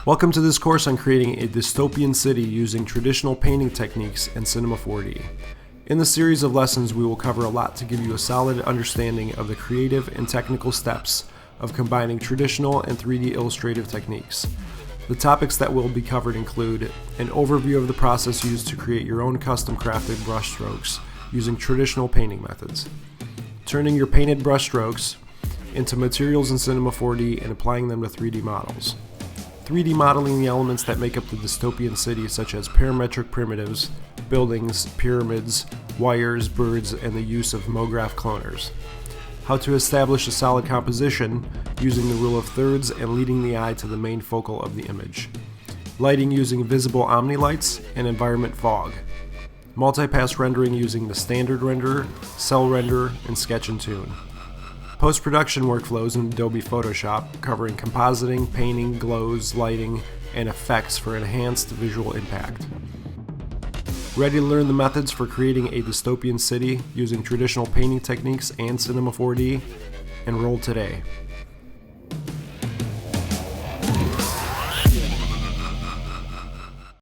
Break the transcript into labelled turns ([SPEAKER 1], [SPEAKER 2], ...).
[SPEAKER 1] Welcome to this course on creating a dystopian city using traditional painting techniques and Cinema 4D. In the series of lessons, we will cover a lot to give you a solid understanding of the creative and technical steps of combining traditional and 3D illustrative techniques. The topics that will be covered include an overview of the process used to create your own custom crafted brushstrokes using traditional painting methods, turning your painted brushstrokes into materials in Cinema 4D and applying them to 3D models, 3D modeling the elements that make up the dystopian city, such as parametric primitives, buildings, pyramids, wires, birds, and the use of MoGraph cloners. How to establish a solid composition using the rule of thirds and leading the eye to the main focal of the image. Lighting using visible omni-lights and environment fog. Multipass rendering using the standard renderer, cell renderer, and sketch and tune. Post-production workflows in Adobe Photoshop covering compositing, painting, glows, lighting, and effects for enhanced visual impact. Ready to learn the methods for creating a dystopian city using traditional painting techniques and Cinema 4D? Enroll today.